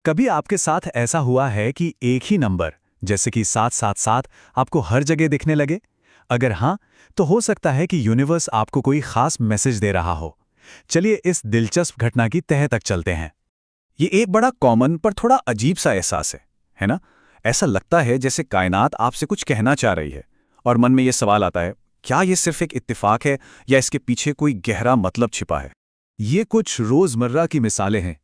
कभी आपके साथ ऐसा हुआ है कि एक ही नंबर जैसे कि 777 आपको हर जगह दिखने लगे? अगर हाँ, तो हो सकता है कि यूनिवर्स आपको कोई खास मैसेज दे रहा हो। चलिए इस दिलचस्प घटना की तह तक चलते हैं। ये एक बड़ा कॉमन पर थोड़ा अजीब सा एहसास है ना? ऐसा लगता है जैसे कायनात आपसे कुछ कहना चाह रही है। और मन में ये सवाल आता है, क्या ये सिर्फ एक इत्तेफाक है या इसके पीछे कोई गहरा मतलब छिपा है? ये कुछ रोजमर्रा की मिसालें हैं।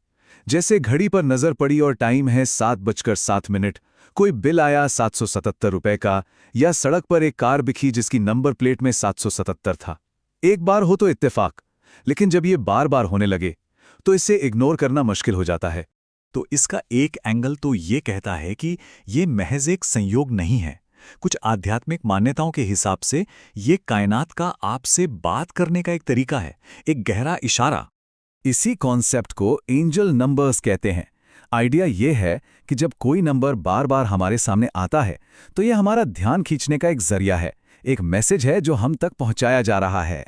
जैसे घड़ी पर नजर पड़ी और टाइम है 7:07। कोई बिल आया 777 रुपए का, या सड़क पर एक कार दिखी जिसकी नंबर प्लेट में 777 था। एक बार हो तो इत्तेफाक, लेकिन जब ये बार बार होने लगे तो इसे इग्नोर करना मुश्किल हो जाता है। तो इसका एक एंगल तो ये कहता है कि ये महज एक संयोग नहीं है। कुछ आध्यात्मिक मान्यताओं के हिसाब से ये कायनात का आपसे बात करने का एक तरीका है, एक गहरा इशारा। इसी कॉन्सेप्ट को एंजल नंबर्स कहते हैं। आइडिया ये है कि जब कोई नंबर बार बार हमारे सामने आता है तो ये हमारा ध्यान खींचने का एक जरिया है, एक मैसेज है जो हम तक पहुंचाया जा रहा है।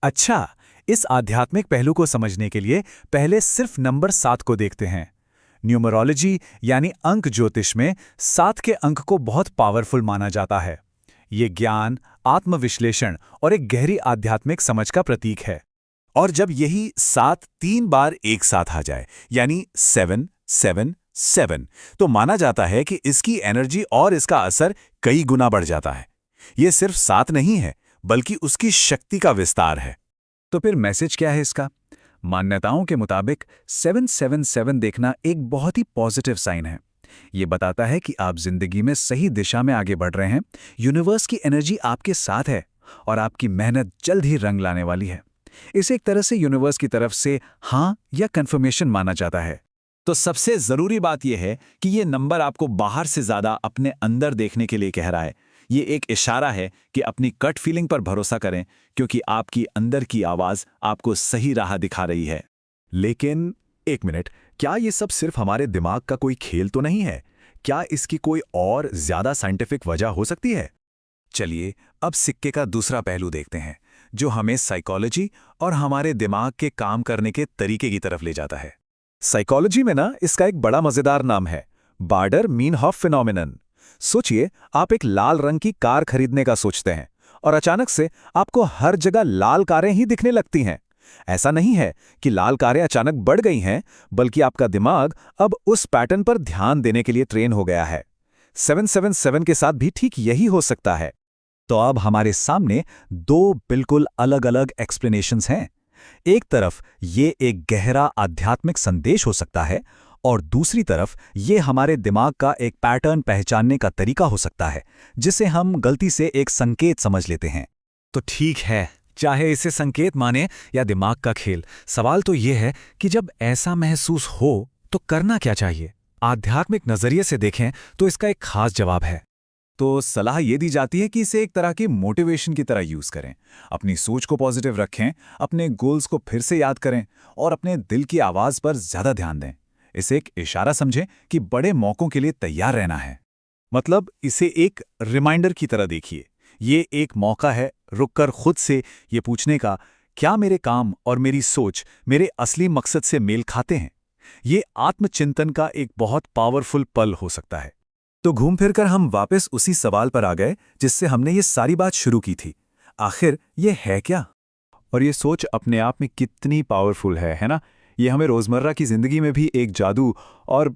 अच्छा, इस आध्यात्मिक पहलू को समझने के लिए पहले सिर्फ नंबर 7 को देखते हैं। न्यूमरोलॉजी यानी अंक ज्योतिष में 7 के अंक को बहुत पावरफुल माना जाता है। ये ज्ञान, आत्मविश्लेषण और एक गहरी आध्यात्मिक समझ का प्रतीक है। और जब यही 7 3 बार एक साथ आ जाए, यानी 777, तो माना जाता है कि इसकी एनर्जी और इसका असर कई गुना बढ़ जाता है। ये सिर्फ 7 नहीं है, बल्कि उसकी शक्ति का विस्तार है। तो फिर मैसेज क्या है इसका? मान्यताओं के मुताबिक 777 देखना एक बहुत ही पॉजिटिव साइन है। ये बताता है कि आप जिंदगी में सही दिशा में आगे बढ़ रहे हैं, यूनिवर्स की एनर्जी आपके साथ है और आपकी मेहनत जल्द ही रंग लाने वाली है। इसे एक तरह से यूनिवर्स की तरफ से हाँ या कंफर्मेशन माना जाता है। तो सबसे जरूरी बात यह है कि ये नंबर आपको बाहर से ज्यादा अपने अंदर देखने के लिए कह रहा है। ये एक इशारा है कि अपनी कट फीलिंग पर भरोसा करें, क्योंकि आपकी अंदर की आवाज आपको सही राह दिखा रही है। लेकिन एक मिनट, क्या ये सब सिर्फ हमारे दिमाग का कोई खेल तो नहीं है? क्या इसकी कोई और ज्यादा साइंटिफिक वजह हो सकती है? चलिए अब सिक्के का दूसरा पहलू देखते हैं, जो हमें साइकोलॉजी और हमारे दिमाग के काम करने के तरीके की तरफ ले जाता है। साइकोलॉजी में ना इसका एक बड़ा मजेदार नाम है, बार्डर-मीनहॉफ फिनोमेनन। सोचिए, आप एक लाल रंग की कार खरीदने का सोचते हैं और अचानक से आपको हर जगह लाल कारें ही दिखने लगती हैं। ऐसा नहीं है कि लाल कारें अचानक बढ़ गई हैं, बल्कि आपका दिमाग अब उस पैटर्न पर ध्यान देने के लिए ट्रेन हो गया है। 777 के साथ भी ठीक यही हो सकता है। तो अब हमारे सामने दो बिल्कुल अलग-अलग एक्सप्लेनेशंस हैं। एक तरफ ये एक गहरा आध्यात्मिक संदेश हो सकता है और दूसरी तरफ ये हमारे दिमाग का एक पैटर्न पहचानने का तरीका हो सकता है, जिसे हम गलती से एक संकेत समझ लेते हैं। तो ठीक है, चाहे इसे संकेत माने या दिमाग का खेल, सवाल तो ये है कि जब ऐसा महसूस हो तो करना क्या चाहिए? आध्यात्मिक नजरिए से देखें तो इसका एक खास जवाब है। तो सलाह ये दी जाती है कि इसे एक तरह की मोटिवेशन की तरह यूज करें। अपनी सोच को पॉजिटिव रखें, अपने गोल्स को फिर से याद करें और अपने दिल की आवाज पर ज्यादा ध्यान दें। इसे एक इशारा समझें कि बड़े मौकों के लिए तैयार रहना है। मतलब इसे एक रिमाइंडर की तरह देखिए। ये एक मौका है रुककर खुद से ये पूछने का, क्या मेरे काम और मेरी सोच मेरे असली मकसद से मेल खाते हैं? ये आत्मचिंतन का एक बहुत पावरफुल पल हो सकता है। तो घूम फिर कर हम वापस उसी सवाल पर आ गए जिससे हमने ये सारी बात शुरू की थी। आखिर ये है क्या? और ये सोच अपने आप में कितनी पावरफुल है ना? ये हमें रोजमर्रा की जिंदगी में भी एक जादू और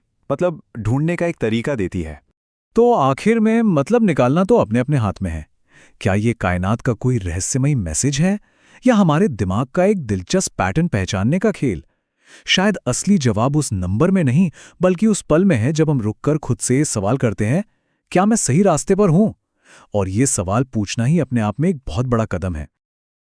ढूंढने का एक तरीका देती है। तो आखिर में मतलब निकालना तो अपने अपने हाथ में है। क्या ये कायनात का कोई रहस्यमयी मैसेज है या हमारे दिमाग का एक दिलचस्प पैटर्न पहचानने का खेल? शायद असली जवाब उस नंबर में नहीं, बल्कि उस पल में है जब हम रुककर खुद से सवाल करते हैं, क्या मैं सही रास्ते पर हूं? और ये सवाल पूछना ही अपने आप में एक बहुत बड़ा कदम है।